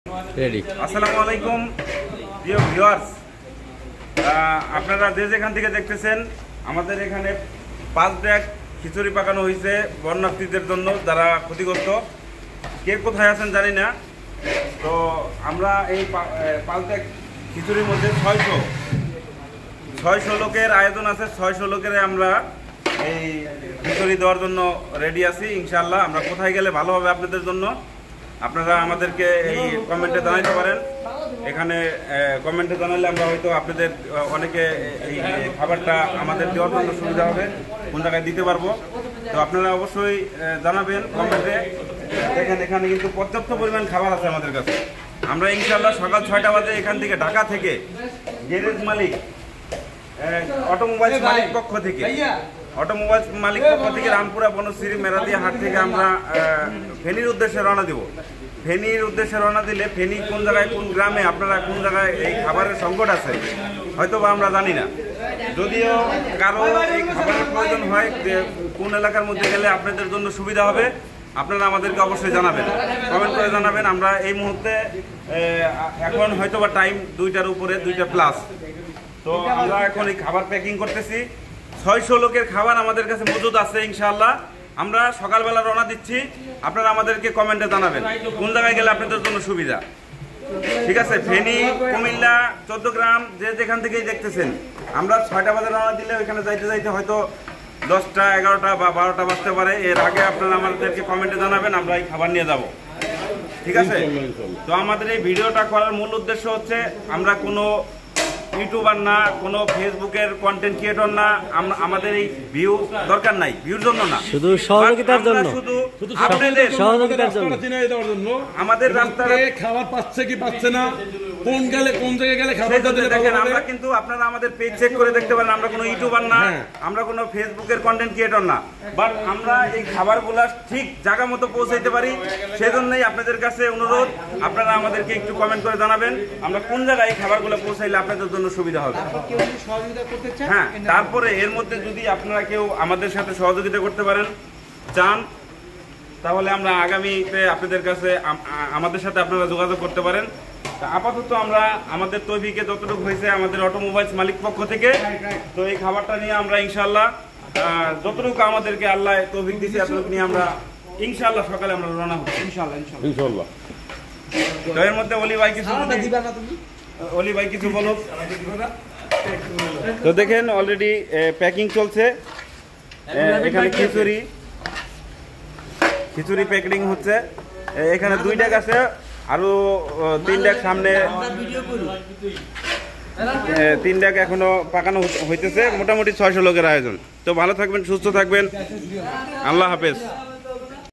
আসসালামু আলাইকুম প্রিয় ভিউয়ার্স, আপনারা যে যেখান থেকে দেখতেছেন, আমাদের এখানে 5 ব্যাগ খিচুড়ি পাকানো হয়েছে বন্যার্থীদের জন্য, যারা ক্ষতিগ্রস্ত। কে কোথায় আছেন জানি না। তো আমরা এই 5 ব্যাগ খিচুড়ির মধ্যে 600 লোকের আয়োজন আছে। 600 লোকের আমরা এই খিচুড়ি দেওয়ার জন্য রেডি আছি ইনশাআল্লাহ। আমরা কোথায় গেলে ভালো হবে আপনাদের জন্য, আপনারা আমাদেরকে এই কমেন্টে জানাইতে পারেন। এখানে কমেন্টে জানালে আমরা হয়তো আপনাদের অনেকে এই খাবারটা আমাদের দেওয়ার জন্য সুবিধা হবে, কোন জায়গায় দিতে পারবো। তো আপনারা অবশ্যই জানাবেন কমেন্টে। দেখেন এখানে কিন্তু পর্যাপ্ত পরিমাণ খাবার আছে আমাদের কাছে। আমরা ইনশাআল্লাহ সকাল 6টা বাজে এখান থেকে, ঢাকা থেকে, গ্যারেজ মালিক অটোমোবাইলস মালিক পক্ষ থেকে, রামপুরা বনশ্রী মেরাদিয়া হাট থেকে আমরা ফেনীর উদ্দেশ্যে রওনা দিব। ফেনীর উদ্দেশ্যে রওনা দিলে ফেনী কোন জায়গায়, কোন গ্রামে, আপনারা কোন জায়গায় এই খাবারের সংকট আছে হয়তো বা আমরা জানি না। যদিও কারো এই খাবারের প্রয়োজন হয়, যে কোন এলাকার মধ্যে গেলে আপনাদের জন্য সুবিধা হবে, আপনারা আমাদেরকে অবশ্যই জানাবেন, কমেন্ট করে জানাবেন। আমরা এই মুহূর্তে এখন হয়তো বা টাইম 2টার উপরে, 2টা প্লাস। তো আমরা এখন এই খাবার প্যাকিং করতেছি। 600 লোকের খাবার আমাদের কাছে মজুদ আছে ইনশাআল্লাহ। আমরা সকালবেলা রওনা দিচ্ছি, আপনারা আমাদেরকে কমেন্টে জানাবেন কোন জায়গায় গেলে আপনাদের জন্য সুবিধা। ঠিক আছে, ফেনী, কুমিল্লা, 14 গ্রাম, যে যেখান থেকেই দেখতেছেন, আমরা 6টা বাজে রওনা দিলে ওইখানে যাইতে যাইতে হয়তো 10টা, 11টা বা 12টা বাজতে পারে। এর আগে আপনারা আমাদেরকে কমেন্টে জানাবেন, আমরা এই খাবার নিয়ে যাব। ঠিক আছে। তো আমাদের এই ভিডিওটা করার মূল উদ্দেশ্য হচ্ছে, আমরা কোনো ইউটিউবার না, কোনো ফেসবুকের কন্টেন্ট ক্রিয়েটর না। আমাদের এই ভিউ দরকার নাই, ভিউর জন্য না, শুধু সহযোগিতার জন্য, শুধু আপনাদের সহযোগিতার জন্য। আমাদের রাস্তায় খাবার পাচ্ছে কি পাচ্ছে না, কোন গেলে কোন জায়গায় গেলে খাবারটা দিলে দেখেন। আমরা কিন্তু, আপনারা আমাদের পেজ চেক করে দেখতে পারেন, আমরা কোনো ইউটিউবার না, আমরা কোনো ফেসবুকের কন্টেন্ট ক্রিয়েটর না, বাট আমরা এই খাবারগুলা ঠিক জায়গা মতো পৌঁছাইতে পারি। সেজন্যই আপনাদের কাছে অনুরোধ, আপনারা আমাদেরকে একটু কমেন্ট করে জানাবেন আমরা কোন জায়গায় এই খাবারগুলো পৌঁছাইলে আপনাদের জন্য সুবিধা হবে। হ্যাঁ, তারপরে এর মধ্যে যদি আপনারা কেউ আমাদের সাথে সহযোগিতা করতে পারেন চান, তাহলে আমরা আগামীতে আপনাদের কাছে, আমাদের সাথে আপনারা যোগাযোগ করতে পারেন। আপাতত আমরা আমাদের তৌফিকে যতটুকু হয়েছে আমাদের অটোমোবাইলস মালিক পক্ষ থেকে, তো এই খাবারটা নিয়ে আমরা ইনশাআল্লাহ যতটুকু আমাদেরকে আল্লাহ তৌফিক দিয়েছে এতটুকু নিয়ে আমরা ইনশাআল্লাহ সকালে আমরা রওনা হব ইনশাআল্লাহ। তো এর মধ্যে অলি ভাই কিছু বলো। তো দেখেন অলরেডি প্যাকিং চলছে, এখানে খিচুড়ি প্যাকিং হচ্ছে। এখানে 2 ডেক আছে, আরো 3 ডেক সামনে, 3 ডেক এখনো পাকানো হইতেছে। মোটামুটি 600 লোকের আয়োজন। তো ভালো থাকবেন, সুস্থ থাকবেন, আল্লাহ হাফেজ।